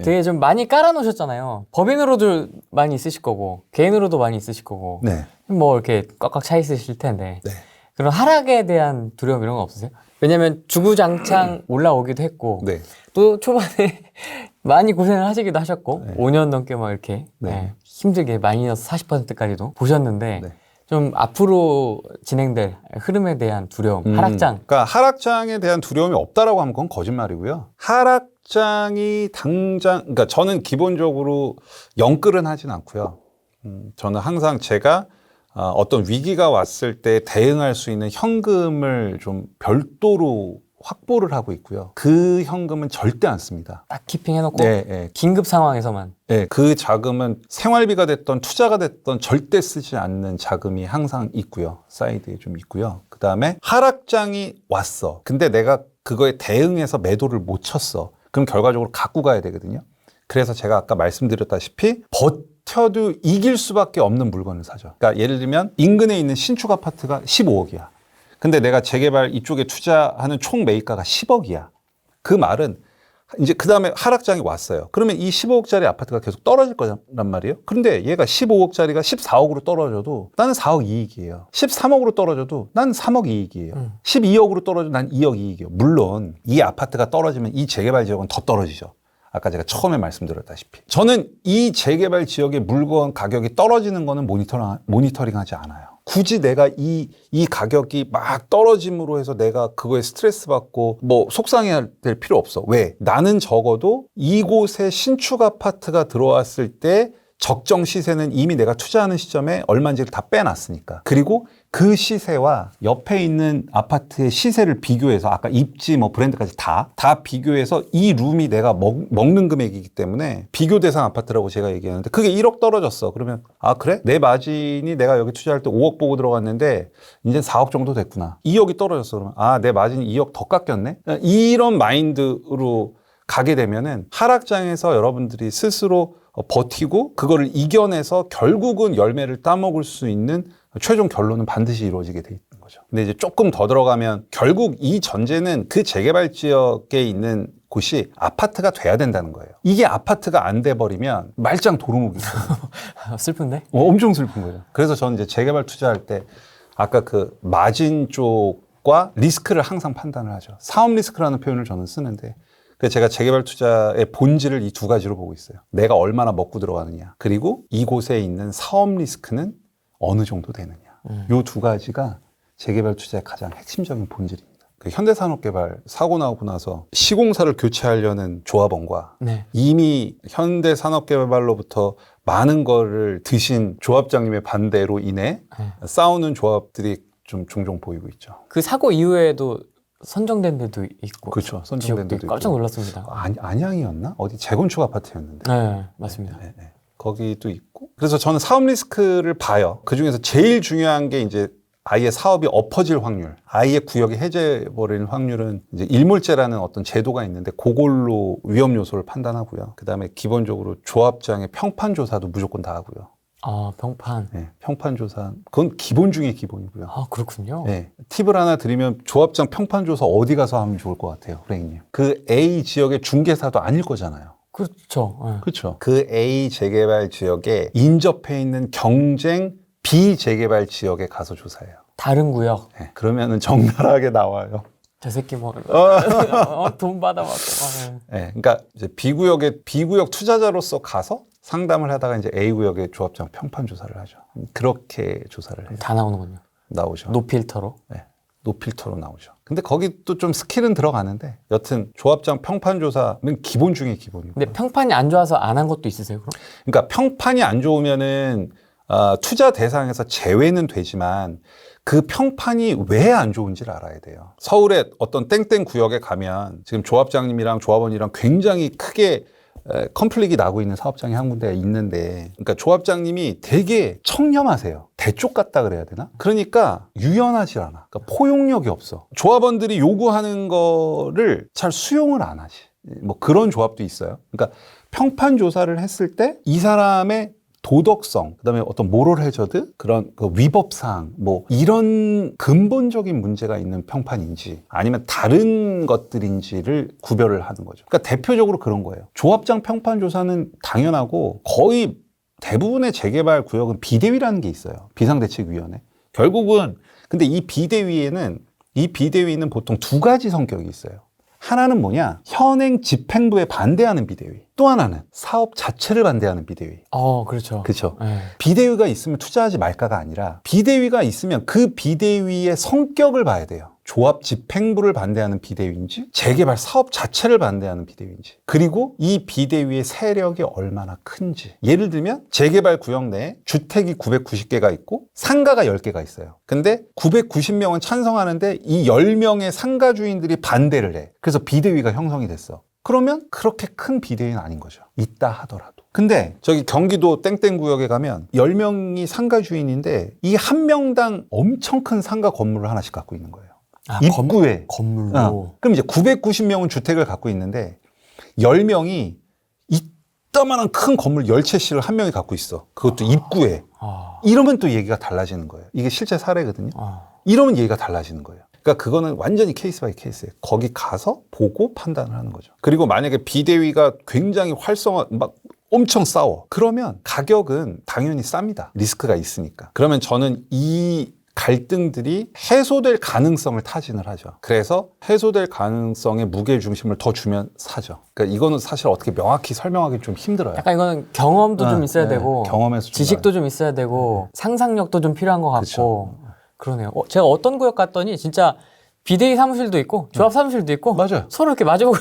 되게 좀 많이 깔아놓으셨잖아요. 법인으로도 많이 있으실 거고 개인으로도 많이 있으실 거고 네. 뭐 이렇게 꽉꽉 차 있으실 텐데 네. 그런 하락에 대한 두려움 이런 거 없으세요? 왜냐면 주구장창 올라오기도 했고 네. 또 초반에 많이 고생을 하시기도 하셨고 네. 5년 넘게 막 이렇게 네. 힘들게 마이너스 40%까지도 보셨는데 네. 좀 앞으로 진행될 흐름에 대한 두려움, 하락장. 그러니까 하락장에 대한 두려움이 없다라고 하면 그건 거짓말이고요. 하락장이 당장, 그러니까 저는 기본적으로 영끌은 하진 않고요. 저는 항상 제가 어떤 위기가 왔을 때 대응할 수 있는 현금을 좀 별도로 확보를 하고 있고요. 그 현금은 절대 안 씁니다. 딱 키핑해놓고 네, 네. 긴급 상황에서만. 네, 그 자금은 생활비가 됐던 투자가 됐던 절대 쓰지 않는 자금이 항상 있고요. 사이드에 좀 있고요. 그 다음에 하락장이 왔어. 근데 내가 그거에 대응해서 매도를 못 쳤어. 그럼 결과적으로 갖고 가야 되거든요. 그래서 제가 아까 말씀드렸다시피 버텨도 이길 수밖에 없는 물건을 사죠. 그러니까 예를 들면 인근에 있는 신축 아파트가 15억이야. 근데 내가 재개발 이쪽에 투자하는 총 매입가가 10억이야. 그 말은 이제 그 다음에 하락장이 왔어요. 그러면 이 15억짜리 아파트가 계속 떨어질 거란 말이에요. 그런데 얘가 15억짜리가 14억으로 떨어져도 나는 4억 이익이에요. 13억으로 떨어져도 난 3억 이익이에요. 12억으로 떨어져도 난 2억 이익이에요. 물론 이 아파트가 떨어지면 이 재개발 지역은 더 떨어지죠. 아까 제가 처음에 말씀드렸다시피. 저는 이 재개발 지역의 물건 가격이 떨어지는 거는 모니터링하지 않아요. 굳이 내가 이 가격이 막 떨어짐으로 해서 내가 그거에 스트레스 받고 뭐 속상해야 될 필요 없어. 왜? 나는 적어도 이곳에 신축 아파트가 들어왔을 때 적정 시세는 이미 내가 투자하는 시점에 얼마인지를 다 빼놨으니까. 그리고 그 시세와 옆에 있는 아파트의 시세를 비교해서 아까 입지 뭐 브랜드까지 다 비교해서 이 룸이 내가 먹는 금액이기 때문에 비교 대상 아파트라고 제가 얘기하는데 그게 1억 떨어졌어. 그러면 아 그래? 내 마진이 내가 여기 투자할 때 5억 보고 들어갔는데 이제 4억 정도 됐구나. 2억이 떨어졌어. 그러면 아 내 마진이 2억 더 깎였네? 이런 마인드로 가게 되면은 하락장에서 여러분들이 스스로 버티고 그거를 이겨내서 결국은 열매를 따먹을 수 있는 최종 결론은 반드시 이루어지게 돼 있는 거죠. 근데 이제 조금 더 들어가면 결국 이 전제는 그 재개발 지역에 있는 곳이 아파트가 돼야 된다는 거예요. 이게 아파트가 안 돼버리면 말짱 도루묵이 있어요. 슬픈데? 엄청 슬픈 거예요. 그래서 저는 이제 재개발 투자할 때 아까 그 마진 쪽과 리스크를 항상 판단을 하죠. 사업 리스크라는 표현을 저는 쓰는데 그래서 제가 재개발 투자의 본질을 이 두 가지로 보고 있어요. 내가 얼마나 먹고 들어가느냐. 그리고 이곳에 있는 사업 리스크는 어느 정도 되느냐. 이 두 가지가 재개발 투자의 가장 핵심적인 본질입니다. 그 현대산업개발 사고 나고 나서 시공사를 교체하려는 조합원과 네. 이미 현대산업개발로부터 많은 거를 드신 조합장님의 반대로 인해 싸우는 조합들이 좀 종종 보이고 있죠. 그 사고 이후에도 선정된 데도 있고 그렇죠. 선정된 데도 지역도 깜짝 있고. 놀랐습니다. 안양이었나? 어디 재건축 아파트였는데. 네, 맞습니다. 네, 네. 거기도 있고. 그래서 저는 사업 리스크를 봐요. 그 중에서 제일 중요한 게 이제 아예 사업이 엎어질 확률, 아예 구역이 해제버리는 확률은 이제 일몰제라는 어떤 제도가 있는데 그걸로 위험 요소를 판단하고요. 그 다음에 기본적으로 조합장의 평판 조사도 무조건 다 하고요. 아, 평판. 네, 평판 조사. 그건 기본 중에 기본이고요. 아, 그렇군요. 네, 팁을 하나 드리면 조합장 평판 조사 어디 가서 하면 좋을 것 같아요, 프레임님. 그 A 지역의 중개사도 아닐 거잖아요. 그렇죠. 네. 그렇죠. 그 A 재개발 지역에 인접해 있는 경쟁 B 재개발 지역에 가서 조사해요. 다른 구역. 네, 그러면은 적나라하게 나와요. 저 새끼 뭐 돈 받아먹고. 네, 그러니까 이제 비구역 투자자로서 가서 상담을 하다가 이제 A 구역의 조합장 평판 조사를 하죠. 그렇게 조사를 해요. 다 나오는군요. 나오죠. 노필터로. 네, 노필터로 나오죠. 근데 거기 또 좀 스킬은 들어가는데 여튼 조합장 평판 조사는 기본 중에 기본이고. 근데 평판이 안 좋아서 안 한 것도 있으세요, 그럼? 그러니까 평판이 안 좋으면은 투자 대상에서 제외는 되지만 그 평판이 왜 안 좋은지를 알아야 돼요. 서울의 어떤 땡땡 구역에 가면 지금 조합장님이랑 조합원이랑 굉장히 크게 컨플릭이 나고 있는 사업장이 한 군데가 있는데, 그러니까 조합장님이 되게 청렴하세요. 대쪽 같다 그래야 되나? 그러니까 유연하지 않아. 그러니까 포용력이 없어. 조합원들이 요구하는 거를 잘 수용을 안 하지. 뭐 그런 조합도 있어요. 그러니까 평판 조사를 했을 때 이 사람의 도덕성, 그다음에 어떤 모럴 해저드, 그런 그 위법사항, 뭐 이런 근본적인 문제가 있는 평판인지 아니면 다른 것들인지를 구별을 하는 거죠. 그러니까 대표적으로 그런 거예요. 조합장 평판 조사는 당연하고 거의 대부분의 재개발 구역은 비대위라는 게 있어요. 비상대책위원회. 결국은 근데 이 비대위는 보통 두 가지 성격이 있어요. 하나는 뭐냐? 현행 집행부에 반대하는 비대위. 또 하나는 사업 자체를 반대하는 비대위. 그렇죠. 그렇죠. 네. 비대위가 있으면 투자하지 말까가 아니라 비대위가 있으면 그 비대위의 성격을 봐야 돼요. 조합 집행부를 반대하는 비대위인지 재개발 사업 자체를 반대하는 비대위인지 그리고 이 비대위의 세력이 얼마나 큰지. 예를 들면 재개발 구역 내에 주택이 990개가 있고 상가가 10개가 있어요. 근데 990명은 찬성하는데 이 10명의 상가 주인들이 반대를 해. 그래서 비대위가 형성이 됐어. 그러면 그렇게 큰 비대위는 아닌 거죠. 있다 하더라도. 근데 저기 경기도 땡땡 구역에 가면 10명이 상가 주인인데 이 한 명당 엄청 큰 상가 건물을 하나씩 갖고 있는 거예요. 입구에. 건물로. 그럼 이제 990명은 주택을 갖고 있는데 10명이 이따만한 큰 건물 10채씩을 한 명이 갖고 있어. 그것도 입구에. 이러면 또 얘기가 달라지는 거예요. 이게 실제 사례거든요. 이러면 얘기가 달라지는 거예요. 그러니까 그거는 완전히 케이스 바이 케이스예요. 거기 가서 보고 판단을 하는 거죠. 그리고 만약에 비대위가 굉장히 막 엄청 싸워. 그러면 가격은 당연히 쌉니다. 리스크가 있으니까. 그러면 저는 이 갈등들이 해소될 가능성을 타진을 하죠. 그래서 해소될 가능성에 무게 중심을 더 주면 사죠. 그러니까 이거는 사실 어떻게 명확히 설명하기 좀 힘들어요. 약간 이거는 경험도 좀 있어야 되고 경험에서 지식도 좀 있어야 되고 상상력도 좀 필요한 것 같고 그러네요. 제가 어떤 구역 갔더니 진짜 비대위 사무실도 있고 조합 사무실도 있고 맞아요. 서로 이렇게 마주보고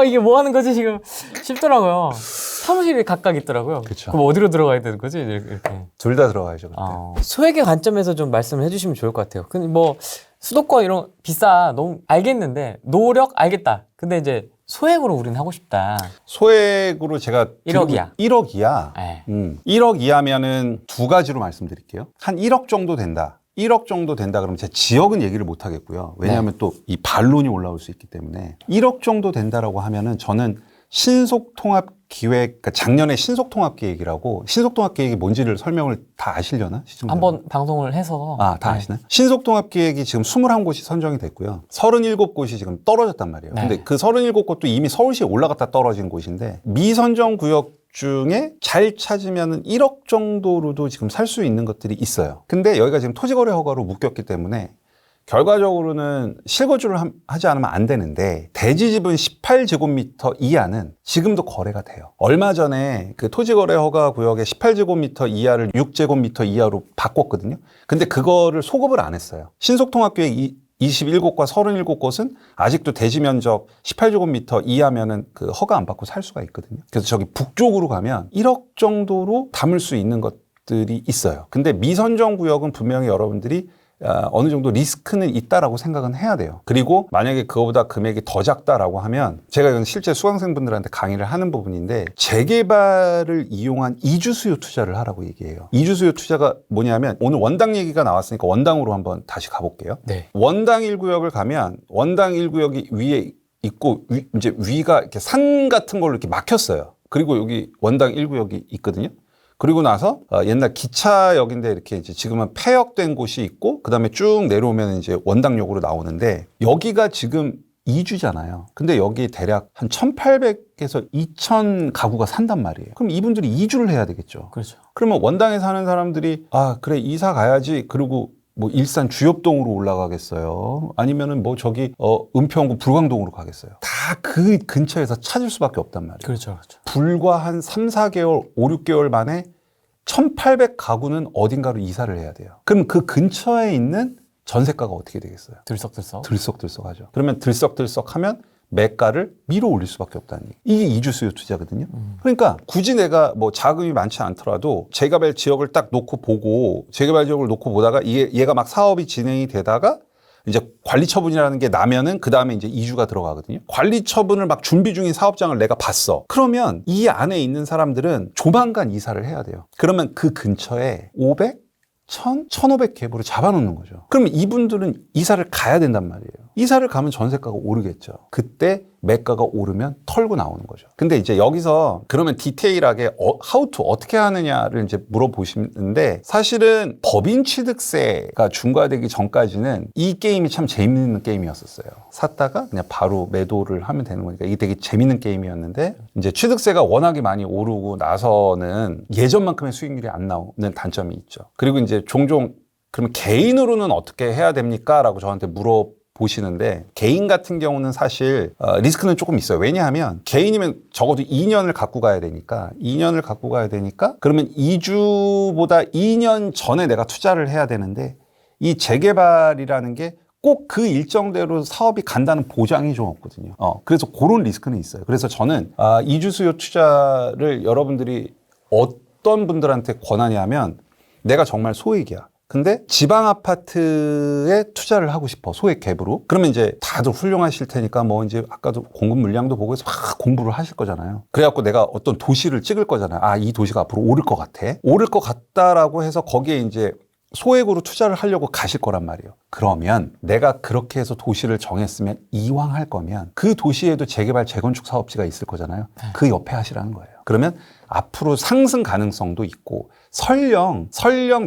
이게 뭐 하는 거지 지금 싶더라고요. 사무실이 각각 있더라고요. 그쵸. 그럼 어디로 들어가야 되는 거지? 이렇게. 둘 다 들어가야죠. 그때. 소액의 관점에서 좀 말씀을 해주시면 좋을 것 같아요. 근데 뭐 수도권 이런 비싸 너무 알겠는데 노력 알겠다. 근데 이제 소액으로 우리는 하고 싶다. 소액으로 제가 1억 이하. 1억 이하. 네. 1억 이하면은 두 가지로 말씀드릴게요. 한 1억 정도 된다. 1억 정도 된다 그러면 제 지역은 얘기를 못 하겠고요. 왜냐하면 또 이 반론이 올라올 수 있기 때문에 1억 정도 된다라고 하면은 저는 신속통합기획, 그러니까 작년에 신속통합계획이라고 신속통합계획이 뭔지를 설명을 다 아시려나? 한번 방송을 해서 다 아시나요? 신속통합계획이 지금 21곳이 선정이 됐고요. 37곳이 지금 떨어졌단 말이에요. 근데 그 37곳도 이미 서울시에 올라갔다 떨어진 곳인데 미선정 구역 중에 잘 찾으면 1억 정도로도 지금 살 수 있는 것들이 있어요. 근데 여기가 지금 토지거래 허가로 묶였기 때문에 결과적으로는 실거주를 하지 않으면 안 되는데 대지집은 18제곱미터 이하는 지금도 거래가 돼요. 얼마 전에 그 토지거래 허가 구역의 18제곱미터 이하를 6제곱미터 이하로 바꿨거든요. 근데 그거를 소급을 안 했어요. 신속통합계획 21곳과 37곳은 아직도 대지 면적 18제곱미터 이하면은 그 허가 안 받고 살 수가 있거든요. 그래서 저기 북쪽으로 가면 1억 정도로 담을 수 있는 것들이 있어요. 근데 미선정 구역은 분명히 여러분들이 어느 정도 리스크는 있다라고 생각은 해야 돼요. 그리고 만약에 그거보다 금액이 더 작다라고 하면 제가 이건 실제 수강생분들한테 강의를 하는 부분인데 재개발을 이용한 이주 수요 투자를 하라고 얘기해요. 이주 수요 투자가 뭐냐면 오늘 원당 얘기가 나왔으니까 원당으로 한번 다시 가볼게요. 네. 원당 1구역을 가면 원당 1구역이 위에 있고 이제 위가 이렇게 산 같은 걸로 이렇게 막혔어요. 그리고 여기 원당 1구역이 있거든요. 그리고 나서 옛날 기차역인데 이렇게 이제 지금은 폐역된 곳이 있고 그다음에 쭉 내려오면 이제 원당역으로 나오는데 여기가 지금 2주잖아요. 근데 여기 대략 한 1,800에서 2,000 가구가 산단 말이에요. 그럼 이분들이 2주를 해야 되겠죠. 그렇죠. 그러면 원당에 사는 사람들이 그래 이사 가야지. 그리고 뭐 일산 주엽동으로 올라가겠어요. 아니면은 뭐 저기 은평구 불광동으로 가겠어요. 다 그 근처에서 찾을 수밖에 없단 말이에요. 그렇죠. 불과 한 3, 4개월, 5, 6개월 만에 1,800 가구는 어딘가로 이사를 해야 돼요. 그럼 그 근처에 있는 전세가가 어떻게 되겠어요? 들썩들썩. 들썩들썩하죠. 그러면 들썩들썩하면 매가를 밀어 올릴 수밖에 없다는 얘기. 이게 이주 수요 투자거든요. 그러니까 굳이 내가 뭐 자금이 많지 않더라도 재개발 지역을 딱 놓고 보고 재개발 지역을 놓고 보다가 얘가 막 사업이 진행이 되다가 이제 관리 처분이라는 게 나면은 그 다음에 이제 이주가 들어가거든요. 관리 처분을 막 준비 중인 사업장을 내가 봤어. 그러면 이 안에 있는 사람들은 조만간 이사를 해야 돼요. 그러면 그 근처에 500, 1,000, 1,500 갭으로 잡아놓는 거죠. 그러면 이분들은 이사를 가야 된단 말이에요. 이사를 가면 전세가가 오르겠죠. 그때 매가가 오르면 털고 나오는 거죠. 근데 이제 여기서 그러면 디테일하게 how to 어떻게 하느냐를 이제 물어보시는데 사실은 법인 취득세가 중과되기 전까지는 이 게임이 참 재밌는 게임이었었어요. 샀다가 그냥 바로 매도를 하면 되는 거니까 이게 되게 재밌는 게임이었는데 이제 취득세가 워낙에 많이 오르고 나서는 예전만큼의 수익률이 안 나오는 단점이 있죠. 그리고 이제 종종 그러면 개인으로는 어떻게 해야 됩니까? 라고 저한테 물어보시는데 개인 같은 경우는 사실 리스크는 조금 있어요. 왜냐하면 개인이면 적어도 2년을 갖고 가야 되니까 그러면 이주보다 2년 전에 내가 투자를 해야 되는데 이 재개발이라는 게 꼭 그 일정대로 사업이 간다는 보장이 좀 없거든요. 그래서 그런 리스크는 있어요. 그래서 저는 이주 수요 투자를 여러분들이 어떤 분들한테 권하냐면 내가 정말 소액이야. 근데 지방 아파트에 투자를 하고 싶어. 소액 갭으로. 그러면 이제 다들 훌륭하실 테니까 뭐 이제 아까도 공급 물량도 보고 해서 막 공부를 하실 거잖아요. 그래갖고 내가 어떤 도시를 찍을 거잖아요. 이 도시가 앞으로 오를 것 같아. 오를 것 같다라고 해서 거기에 이제 소액으로 투자를 하려고 가실 거란 말이에요. 그러면 내가 그렇게 해서 도시를 정했으면 이왕 할 거면 그 도시에도 재개발, 재건축 사업지가 있을 거잖아요. 그 옆에 하시라는 거예요. 그러면 앞으로 상승 가능성도 있고 설령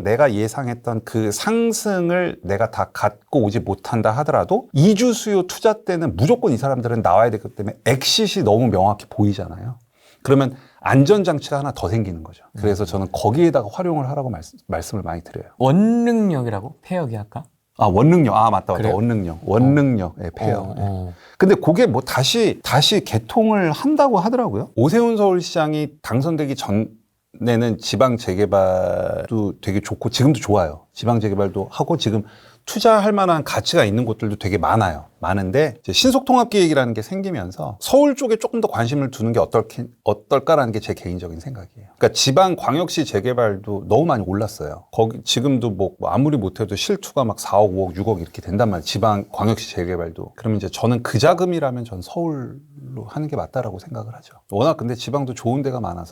내가 예상했던 그 상승을 내가 다 갖고 오지 못한다 하더라도 이주 수요 투자 때는 무조건 이 사람들은 나와야 되기 때문에 엑싯이 너무 명확히 보이잖아요. 그러면 안전장치가 하나 더 생기는 거죠. 그래서 저는 거기에다가 활용을 하라고 말씀을 많이 드려요. 원능력이라고? 폐역이 아까? 원능력. 맞다. 그래요? 원능력. 예, 폐역. 근데 그게 뭐 다시 개통을 한다고 하더라고요. 오세훈 서울시장이 당선되기 전에는 지방 재개발도 되게 좋고 지금도 좋아요. 지방 재개발도 하고 지금 투자할 만한 가치가 있는 곳들도 되게 많은데 이제 신속통합계획이라는 게 생기면서 서울 쪽에 조금 더 관심을 두는 게 어떨까라는 게 제 개인적인 생각이에요. 그러니까 지방 광역시 재개발도 너무 많이 올랐어요. 거기 지금도 뭐 아무리 못해도 실투가 막 4억, 5억, 6억 이렇게 된단 말이에요. 지방 광역시 재개발도. 그러면 이제 저는 그 자금이라면 전 서울로 하는 게 맞다라고 생각을 하죠. 워낙 근데 지방도 좋은 데가 많아서.